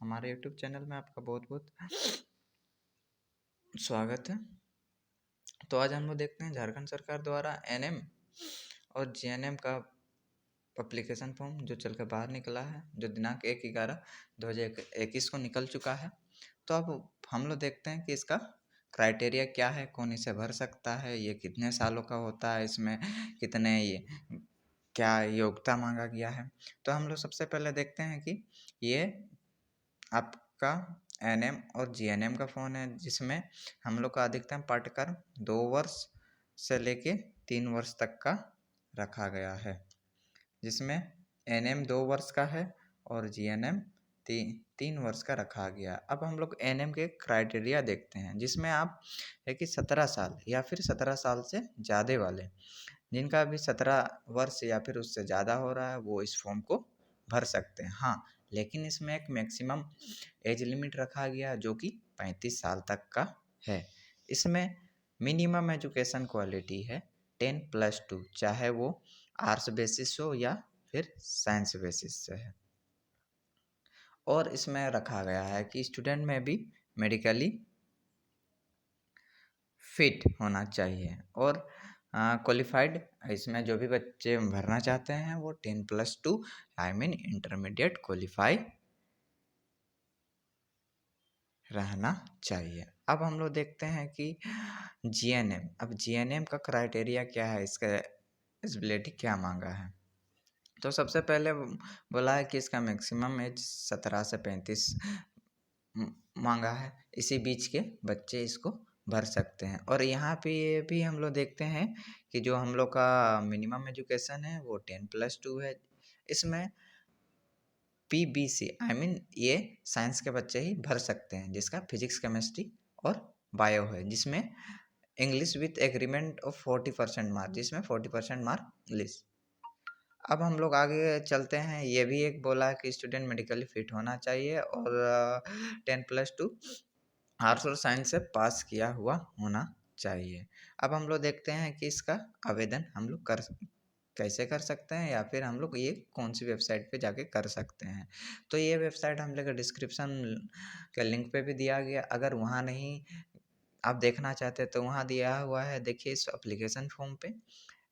हमारे YouTube channel में आपका बहुत बहुत स्वागत है। तो आज हम लोग देखते हैं झारखंड सरकार द्वारा एनएम और जीएनएम का एप्लीकेशन फॉर्म जो चल कर बाहर निकला है, जो दिनांक 1/11/2021 को निकल चुका है। तो अब हम लोग देखते हैं कि इसका क्राइटेरिया क्या है, कौन इसे भर सकता है, ये कितने सालों का होता है, इसमें कितने ये क्या योग्यता मांगा गया है। तो हम लोग सबसे पहले देखते हैं कि ये आपका एनएम और जीएनएम का फ़ोन है, जिसमें हम लोग का अधिकतम पाठ्यक्रम 2 वर्ष से लेके 3 वर्ष तक का रखा गया है, जिसमें एनएम 2 वर्ष का है और जीएनएम 3 वर्ष का रखा गया। अब हम लोग एनएम के क्राइटेरिया देखते हैं, जिसमें आप है कि 17 साल या फिर 17 साल से ज़्यादा वाले, जिनका अभी 17 वर्ष या फिर उससे ज़्यादा हो रहा है, वो इस फॉर्म को भर सकते हैं। हाँ, लेकिन इसमें एक मैक्सिमम एज लिमिट रखा गया जो कि 35 साल तक का है। इसमें मिनिमम एजुकेशन क्वालिटी है 10+2, चाहे वो आर्ट्स बेसिस हो या फिर साइंस बेसिस से है। और इसमें रखा गया है कि स्टूडेंट में भी मेडिकली फिट होना चाहिए और क्वालिफाइड, इसमें जो भी बच्चे भरना चाहते हैं वो 10+2 आई मीन इंटरमीडिएट क्वालिफाई रहना चाहिए। अब हम लोग देखते हैं कि जीएनएम, अब जीएनएम का क्राइटेरिया क्या है, इसका एलिजिबिलिटी क्या मांगा है। तो सबसे पहले बोला है कि इसका मैक्सिमम एज 17 से 35 मांगा है, इसी बीच के बच्चे इसको भर सकते हैं। और यहाँ पे ये भी हम लोग देखते हैं कि जो हम लोग का मिनिमम एजुकेशन है वो 10+2 है। इसमें पीबीसी आई मीन ये साइंस के बच्चे ही भर सकते हैं, जिसका फिजिक्स, केमिस्ट्री और बायो है, जिसमें English with agreement of 40% mark, जिसमें 40% मार्क इंग्लिश। अब हम लोग आगे चलते हैं। ये भी एक बोला है कि स्टूडेंट मेडिकली फिट होना चाहिए और 10+2 आर्ट्स और साइंस से पास किया हुआ होना चाहिए। अब हम लोग देखते हैं कि इसका आवेदन हम लोग कैसे कर सकते हैं या फिर हम लोग ये कौन सी वेबसाइट पे जाके कर सकते हैं। तो ये वेबसाइट हम लोग डिस्क्रिप्शन के लिंक पे भी दिया गया, अगर वहाँ नहीं आप देखना चाहते हैं तो वहाँ दिया हुआ है, देखिए इस एप्लीकेशन फॉर्म पे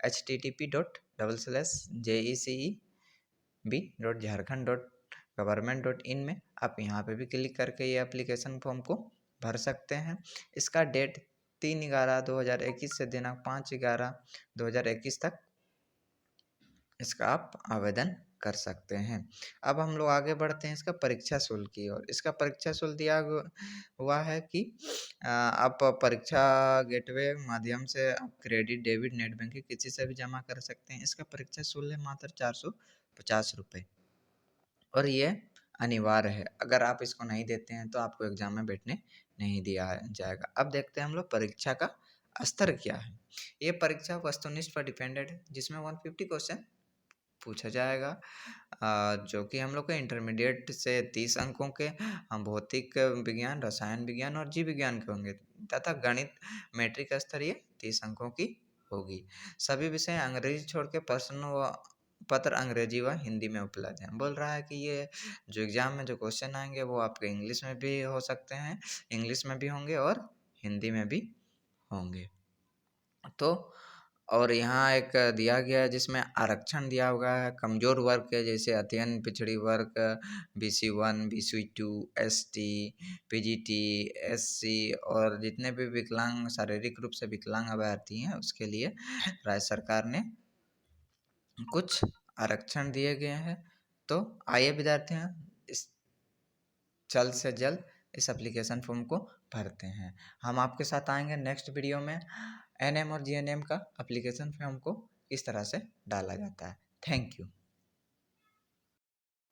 http://jecb.jharkhand.government.in में आप यहाँ पे भी क्लिक करके ये एप्लीकेशन फॉर्म को भर सकते हैं। इसका डेट 3/11/2021 से दिनांक 5/11/2021 तक इसका आप आवेदन कर सकते हैं। अब हम लोग आगे बढ़ते हैं इसका परीक्षा शुल्क की ओर। इसका परीक्षा शुल्क दिया हुआ है कि आप परीक्षा गेटवे माध्यम से आप क्रेडिट, डेबिट, नेट बैंकिंग किसी से भी जमा कर सकते हैं। इसका परीक्षा शुल्क है मात्र 450 रुपये और ये अनिवार्य है। अगर आप इसको नहीं देते हैं तो आपको एग्जाम में बैठने नहीं दिया जाएगा। अब देखते हैं हम लोग परीक्षा का स्तर क्या है। ये परीक्षा वस्तुनिष्ठ पर डिपेंडेड है, जिसमें 150 क्वेश्चन पूछा जाएगा, जो कि हम लोग के इंटरमीडिएट से 30 अंकों के भौतिक विज्ञान, रसायन विज्ञान और जीव विज्ञान के होंगे तथा गणित मैट्रिक स्तरीय 30 अंकों की होगी। सभी विषय अंग्रेजी छोड़ के प्रश्न व पत्र अंग्रेजी व हिंदी में उपलब्ध हैं। बोल रहा है कि ये जो एग्ज़ाम में जो क्वेश्चन आएंगे वो आपके इंग्लिश में भी हो सकते हैं, इंग्लिश में भी होंगे और हिंदी में भी होंगे। तो और यहाँ एक दिया गया है जिसमें आरक्षण दिया हुआ है कमज़ोर वर्ग के, जैसे अत्यंत पिछड़ी वर्ग, BC1, BC2, ST, PGT, SC और जितने भी विकलांग, शारीरिक रूप से विकलांग अभ्यर्थी हैं उसके लिए राज्य सरकार ने कुछ आरक्षण दिए गए हैं। तो आइए विद्यार्थियों, इस जल्द से जल्द इस एप्लीकेशन फॉर्म को भरते हैं। हम आपके साथ आएंगे नेक्स्ट वीडियो में एनएम और जीएनएम का एप्लीकेशन फॉर्म को किस तरह से डाला जाता है। Thank you.